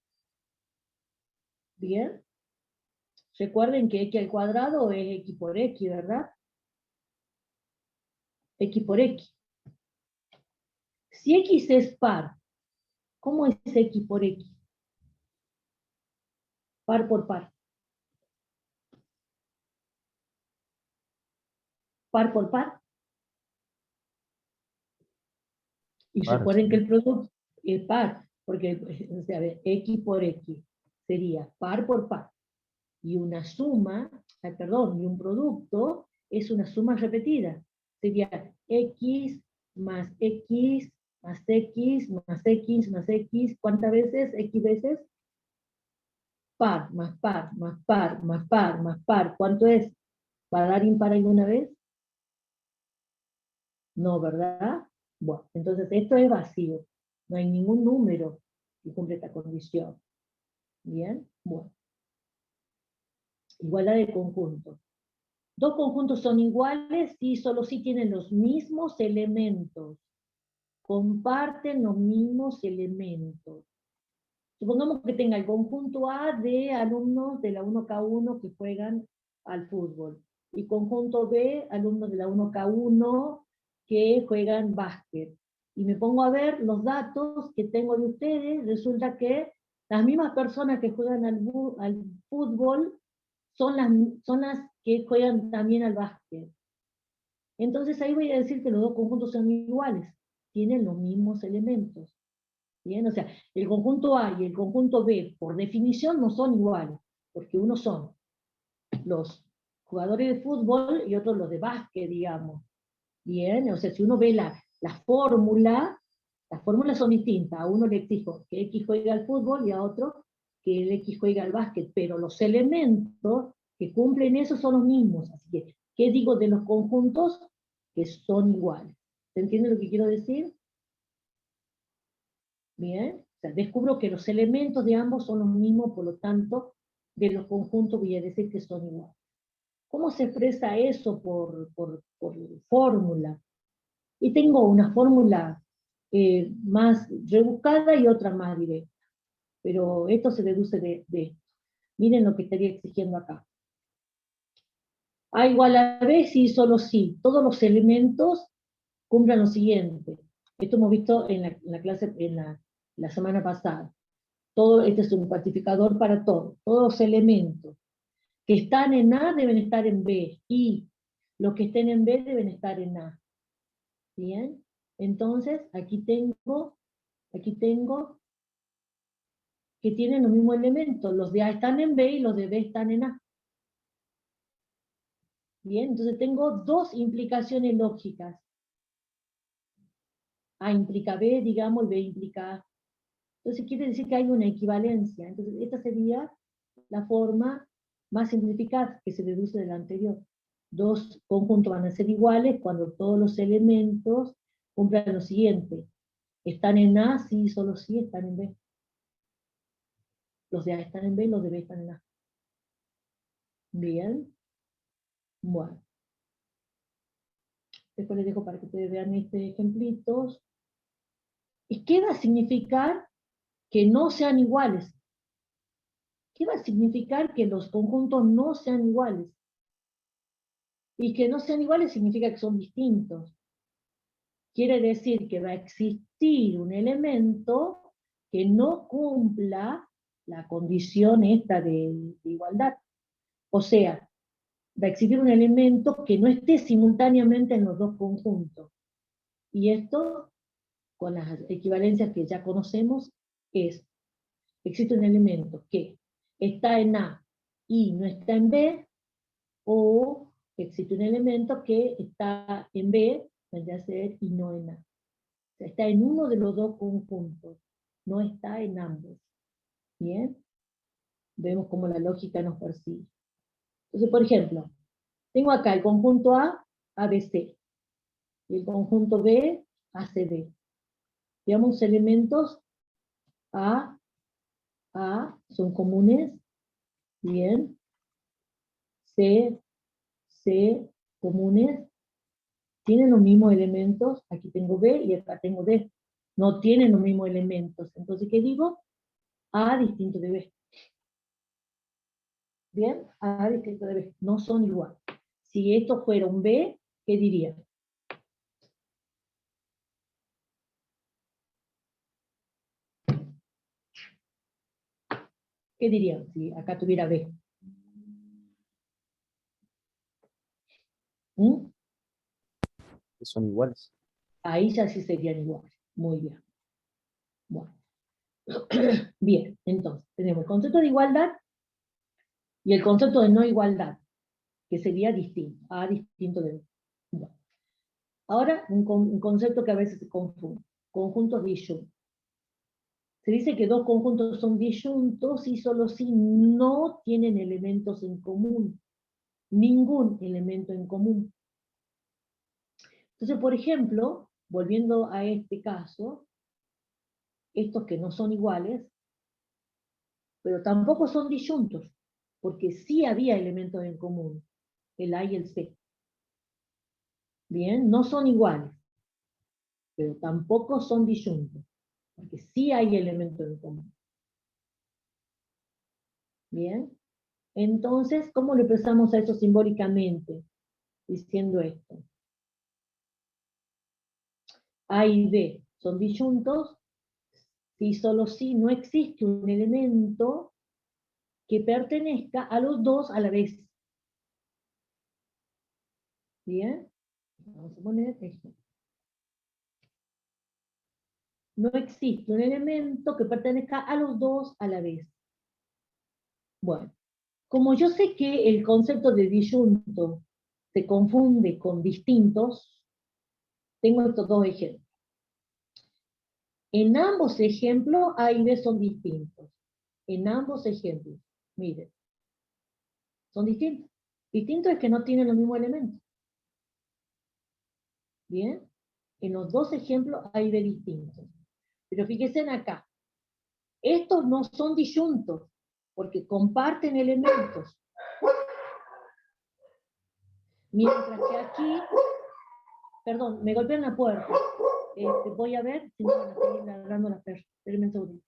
¿Bien? Recuerden que X al cuadrado es X por X, ¿verdad? X por X. Si X es par, ¿cómo es X por X? Par por par. par por par. Y Par, recuerden que sí. el producto es par, porque o sea, a ver, X por X sería par por par. Y una suma, y un producto es una suma repetida. Sería X más X más X más X más X. ¿Cuántas veces? X veces. Par más par más par más par más par. ¿Cuánto es? ¿Va a dar impar alguna vez? No, ¿verdad? Bueno, entonces esto es vacío. No hay ningún número que cumple esta condición. Bien, bueno. Igualdad de conjuntos. Dos conjuntos son iguales si solo si tienen los mismos elementos. Comparten los mismos elementos. Supongamos que tenga el conjunto A de alumnos de la 1K1 que juegan al fútbol. Y conjunto B, alumnos de la 1K1 que juegan básquet. Y me pongo a ver los datos que tengo de ustedes. Resulta que las mismas personas que juegan al fútbol son las que juegan también al básquet. Entonces ahí voy a decir que los dos conjuntos son iguales. Tienen los mismos elementos. Bien, o sea, el conjunto A y el conjunto B, por definición, no son iguales, porque unos son los jugadores de fútbol y otros los de básquet, digamos. Bien, o sea, si uno ve la fórmula, las fórmulas son distintas. A uno le exijo que X juegue al fútbol y a otro que el X juegue al básquet, pero los elementos que cumplen eso son los mismos. Así que, ¿qué digo de los conjuntos? Que son iguales. ¿Se entiende lo que quiero decir? Bien, o sea, descubro que los elementos de ambos son los mismos, por lo tanto, de los conjuntos voy a decir que son iguales. ¿Cómo se expresa eso por fórmula? Y tengo una fórmula más rebuscada y otra más directa. Pero esto se deduce de esto. Miren lo que estaría exigiendo acá. A igual a B si solo si todos los elementos cumplan lo siguiente. Esto hemos visto en la clase, la semana pasada. Todo, este es un cuantificador para todo. Todos los elementos que están en A deben estar en B, y los que estén en B deben estar en A. ¿Bien? Entonces, aquí tengo que tienen los mismos elementos. Los de A están en B y los de B están en A. Bien, entonces tengo dos implicaciones lógicas. A implica B, digamos, y B implica A. Entonces quiere decir que hay una equivalencia. Entonces esta sería la forma más simplificada que se deduce de la anterior. Dos conjuntos van a ser iguales cuando todos los elementos cumplan lo siguiente. Están en A, sí, solo sí están en B. Los de A están en B, los de B están en A. Bien. Bueno. Después les dejo para que ustedes vean este ejemplitos. ¿Y qué va a significar que no sean iguales? ¿Qué va a significar que los conjuntos no sean iguales? Y que no sean iguales significa que son distintos. Quiere decir que va a existir un elemento que no cumpla la condición esta de igualdad. O sea, va a existir un elemento que no esté simultáneamente en los dos conjuntos. Y esto, con las equivalencias que ya conocemos, es, existe un elemento que está en A y no está en B, o existe un elemento que está en B, vendría a ser, y no en A. O sea, está en uno de los dos conjuntos, no está en ambos. ¿Bien? Vemos cómo la lógica nos persigue. Entonces, por ejemplo, tengo acá el conjunto A, ABC, y el conjunto B, ACD. Veamos elementos A, son comunes, bien, C, comunes, tienen los mismos elementos, aquí tengo B y acá tengo D, no tienen los mismos elementos, entonces, ¿qué digo? A distinto de B. Bien, A distinto de B, no son iguales. Si esto fuera un B, ¿qué diría? ¿Qué dirían si acá tuviera B? ¿Mm? que son iguales. Ahí ya sí serían iguales. Muy bien. Bueno. Bien, entonces, tenemos el concepto de igualdad y el concepto de no igualdad, que sería distinto, A distinto de B. Bueno. Ahora, un concepto que a veces se confunde, conjuntos disyuntos. Se dice que dos conjuntos son disyuntos y solo si no tienen elementos en común, ningún elemento en común. Entonces, por ejemplo, volviendo a este caso, estos que no son iguales, pero tampoco son disyuntos, porque sí había elementos en común, el A y el C. Bien, no son iguales, pero tampoco son disyuntos, porque sí hay elementos en común. Bien, entonces, ¿cómo le expresamos a eso simbólicamente? Diciendo esto. A y B son disyuntos si solo si no existe un elemento que pertenezca a los dos a la vez. Bien, vamos a poner esto. No existe un elemento que pertenezca a los dos a la vez. Bueno, como yo sé que el concepto de disyunto se confunde con distintos, tengo estos dos ejemplos. En ambos ejemplos A y B son distintos. En ambos ejemplos, miren, son distintos. Distintos es que no tienen los mismos elementos. Bien, en los dos ejemplos A y B distintos. Pero fíjense en acá, estos no son disyuntos, porque comparten elementos. Mientras que aquí, perdón, me golpean la puerta. Voy a ver si no van a seguir ladrando las perras. Espérenme un segundo.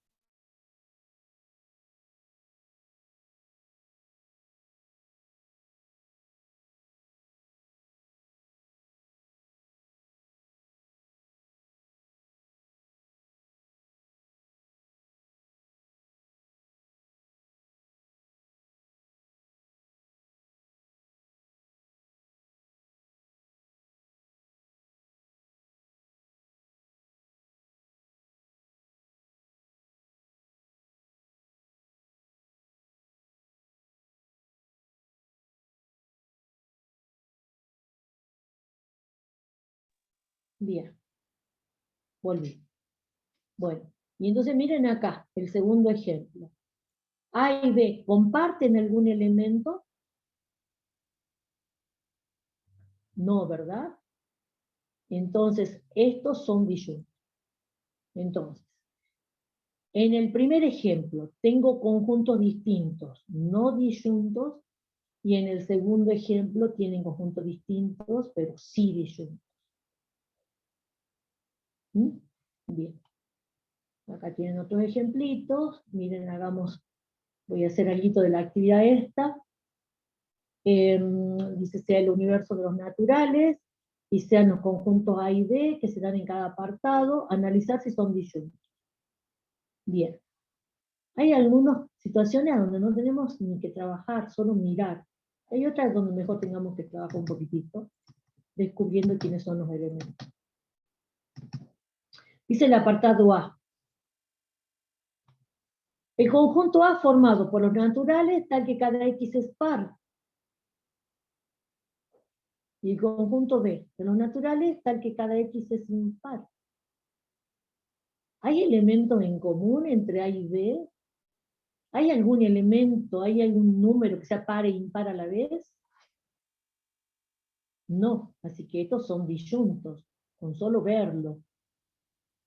Bien, volví. Bueno, y entonces miren acá, el segundo ejemplo. A y B, ¿comparten algún elemento? No, ¿verdad? Entonces, estos son disyuntos. Entonces, en el primer ejemplo, tengo conjuntos distintos, no disyuntos, y en el segundo ejemplo tienen conjuntos distintos, pero sí disyuntos. ¿Mm? Bien. Acá tienen otros ejemplitos. Miren, voy a hacer algo de la actividad esta. Dice, sea el universo de los naturales, y sean los conjuntos A y B, que se dan en cada apartado, analizar si son disyuntos. Bien. Hay algunas situaciones donde no tenemos ni que trabajar, solo mirar. Hay otras donde mejor tengamos que trabajar un poquitito, descubriendo quiénes son los elementos. Dice el apartado A. El conjunto A formado por los naturales, tal que cada X es par. Y el conjunto B de los naturales, tal que cada X es impar. ¿Hay elementos en común entre A y B? ¿Hay algún elemento, hay algún número que sea par e impar a la vez? No, así que estos son disyuntos, con solo verlo.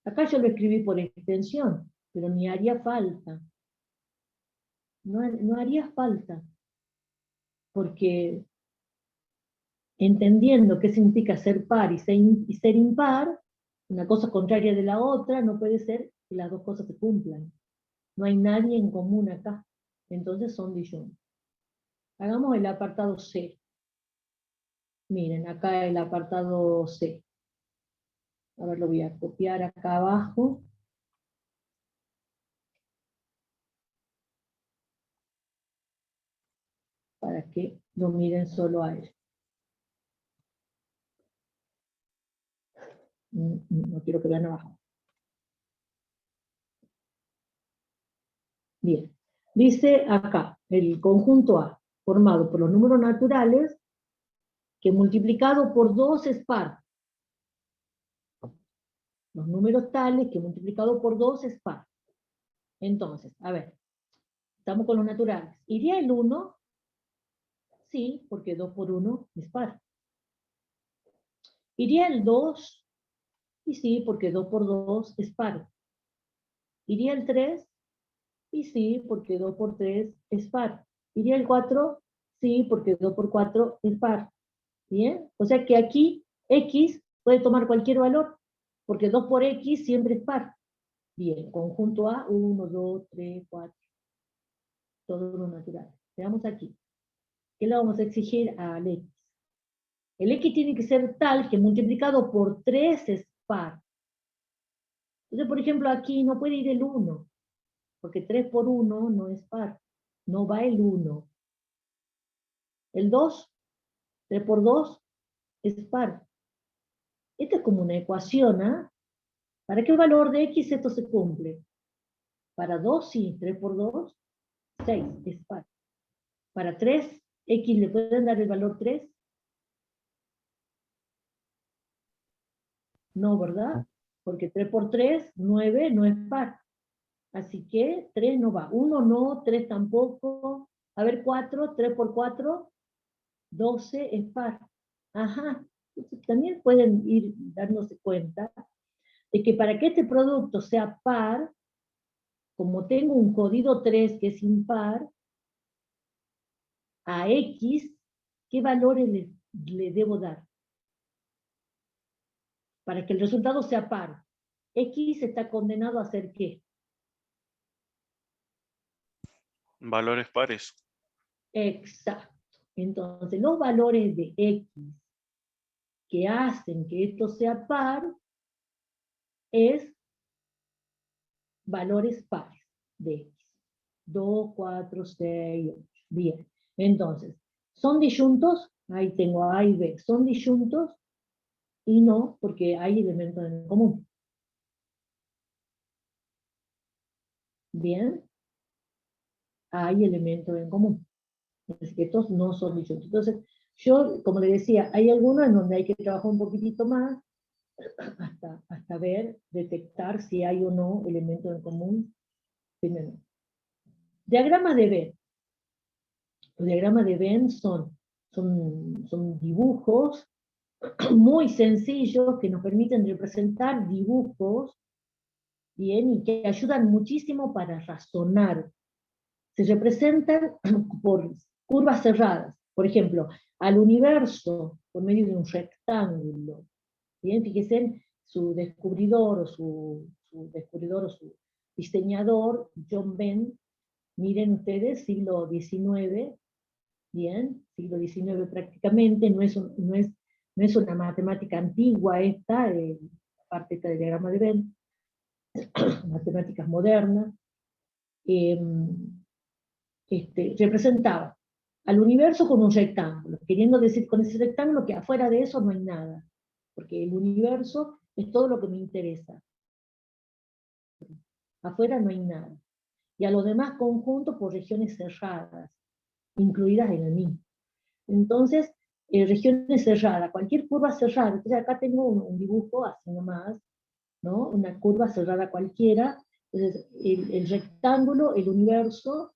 Acá yo lo escribí por extensión, pero ni haría falta. No haría falta, porque entendiendo qué significa ser par y ser impar, una cosa contraria de la otra, no puede ser que las dos cosas se cumplan. No hay nadie en común acá, entonces son disyuntos. Hagamos el apartado C. Miren, acá el apartado C. A ver, lo voy a copiar acá abajo. Para que lo miren solo a él. No quiero que vean abajo. Bien. Dice acá, el conjunto A, formado por los números naturales, que multiplicado por 2 es par. Los números tales que multiplicado por 2 es par. Entonces, a ver, estamos con los naturales. ¿Iría el 1? Sí, porque 2 por 1 es par. ¿Iría el 2? Y sí, porque 2 por 2 es par. ¿Iría el 3? Y sí, porque 2 por 3 es par. ¿Iría el 4? Sí, porque 2 por 4 es par. ¿Bien? O sea que aquí X puede tomar cualquier valor, porque 2 por X siempre es par. Bien, conjunto A, 1, 2, 3, 4. Todo lo natural. Veamos aquí. ¿Qué le vamos a exigir al X? El X tiene que ser tal que multiplicado por 3 es par. Entonces, por ejemplo, aquí no puede ir el 1, porque 3 por 1 no es par. No va el 1. El 2, 3 por 2 es par. Esta es como una ecuación, ¿ah? ¿Para qué valor de X esto se cumple? Para 2, sí, 3 por 2, 6, es par. Para 3, X le pueden dar el valor 3. No, ¿verdad? Porque 3 por 3, 9, no es par. Así que 3 no va. 1 no, 3 tampoco. A ver, 4, 3 por 4, 12 es par. Ajá. Entonces, también pueden ir dándose cuenta de que para que este producto sea par, como tengo un jodido 3 que es impar, a X, ¿qué valores le debo dar? Para que el resultado sea par. X está condenado a ser ¿qué? Valores pares. Exacto. Entonces, los valores de X que hacen que esto sea par es valores pares de X. 2, 4, 6, 8. Bien. Entonces, ¿son disyuntos? Ahí tengo A y B. ¿Son disyuntos? Y no, porque hay elementos en común. Bien. Hay elementos en común. Así que estos no son disyuntos. Entonces, yo, como le decía, hay algunos en donde hay que trabajar un poquitito más hasta ver, detectar si hay o no elementos en común. Primero. Diagramas de Venn. Los diagramas de Venn son dibujos muy sencillos que nos permiten representar dibujos, bien, y que ayudan muchísimo para razonar. Se representan por curvas cerradas. Por ejemplo, al universo por medio de un rectángulo. Bien, fíjense, su descubridor o su diseñador, John Venn, miren ustedes, siglo XIX, bien, siglo XIX prácticamente, no es una matemática antigua esta, la parte esta del diagrama de Venn, matemáticas modernas, representaba al universo con un rectángulo, queriendo decir con ese rectángulo que afuera de eso no hay nada, porque el universo es todo lo que me interesa. Afuera no hay nada. Y a los demás conjuntos por regiones cerradas, incluidas en el mismo. Entonces, regiones cerradas, cualquier curva cerrada, entonces acá tengo un dibujo así nomás, ¿no? Una curva cerrada cualquiera, entonces el rectángulo, el universo,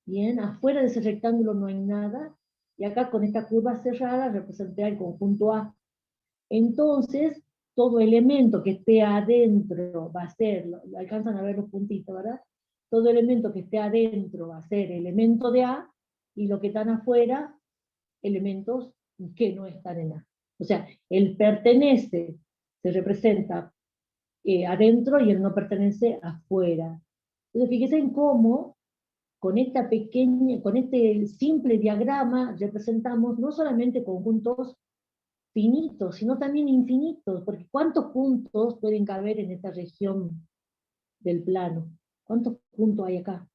bien, afuera de ese rectángulo no hay nada, y acá con esta curva cerrada representé el conjunto A. Entonces, todo elemento que esté adentro va a ser, alcanzan a ver los puntitos, ¿verdad? Todo elemento que esté adentro va a ser elemento de A, y lo que están afuera, elementos que no están en A. O sea, el pertenece se representa adentro y el no pertenece afuera. Entonces, fíjense en cómo con este simple diagrama representamos no solamente conjuntos finitos, sino también infinitos, porque ¿cuántos puntos pueden caber en esta región del plano? ¿Cuántos puntos hay acá?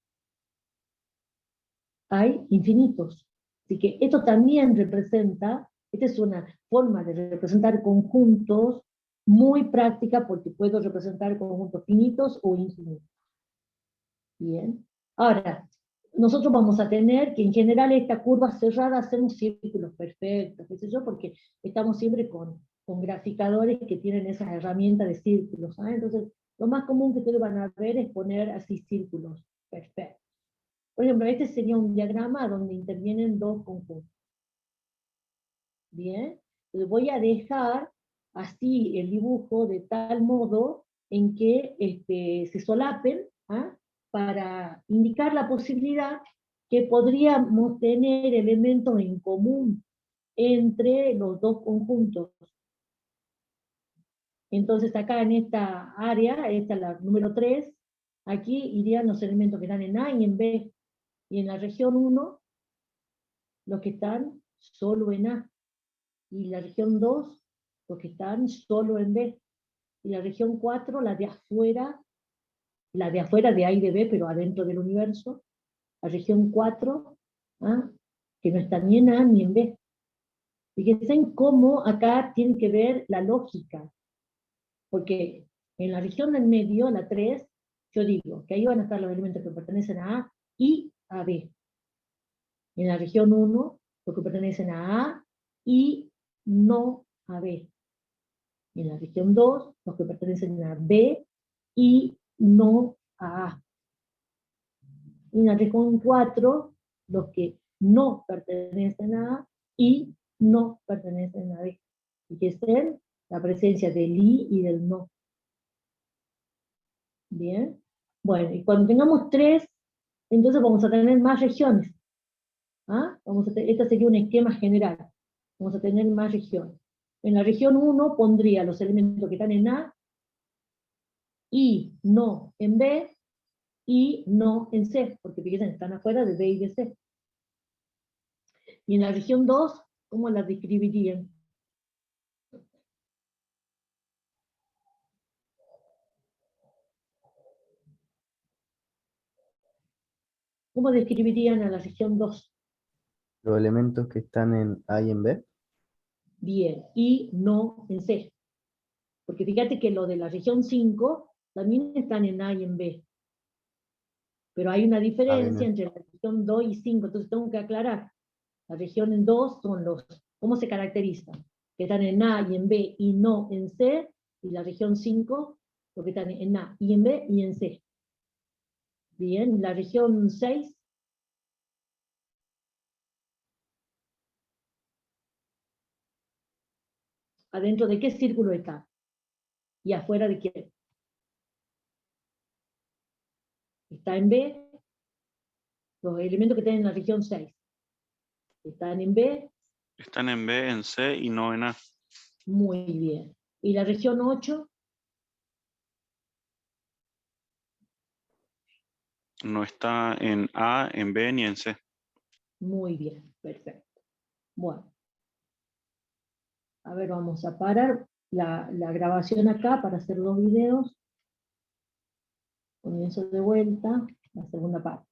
Hay infinitos. Así que esto también representa, esta es una forma de representar conjuntos muy práctica porque puedo representar conjuntos finitos o infinitos. Bien. Ahora, nosotros vamos a tener que en general esta curva cerrada hacemos círculos perfectos, qué sé yo, porque estamos siempre con graficadores que tienen esas herramientas de círculos. ¿Ah? Entonces, lo más común que ustedes van a ver es poner así círculos perfectos. Por ejemplo, este sería un diagrama donde intervienen dos conjuntos. Bien. Entonces voy a dejar así el dibujo de tal modo en que se solapen, ¿ah? Para indicar la posibilidad que podríamos tener elementos en común entre los dos conjuntos. Entonces acá en esta área, esta es la número 3, aquí irían los elementos que están en A y en B, y en la región 1, los que están solo en A, y la región 2, los que están solo en B, y la región 4, la de afuera de A y de B, pero adentro del universo, la región 4, ¿ah? Que no está ni en A ni en B. Fíjense en cómo acá tiene que ver la lógica, porque en la región del medio, la 3, yo digo que ahí van a estar los elementos que pertenecen a A y a B. En la región 1, los que pertenecen a A y no a B. En la región 2, los que pertenecen a B y no a A. En la región 4, los que no pertenecen a A y no pertenecen a B. Fíjense la presencia del I y del no. Bien. Bueno, y cuando tengamos 3, entonces vamos a tener más regiones. ¿Ah? Este sería un esquema general. Vamos a tener más regiones. En la región 1 pondría los elementos que están en A y no en B y no en C, porque fíjense, están afuera de B y de C. Y en la región 2, ¿cómo las describirían? ¿Cómo describirían a la región 2? Los elementos que están en A y en B. Bien, y no en C. Porque fíjate que lo de la región 5 también están en A y en B. Pero hay una diferencia entre la región 2 y 5, entonces tengo que aclarar. La región 2 son los, ¿cómo se caracterizan? Que están en A y en B y no en C, y la región 5, los que están en A y en B y en C. Bien, la región 6, ¿adentro de qué círculo está? ¿Y afuera de quién? Está en B, los elementos que están en la región 6. Están en B, Están en B, en C y no en A. muy bien. ¿Y la región 8? No está en A, en B ni en C. Muy bien, perfecto. Bueno, a ver, vamos a parar la grabación acá para hacer los videos. Comienzo de vuelta, la segunda parte.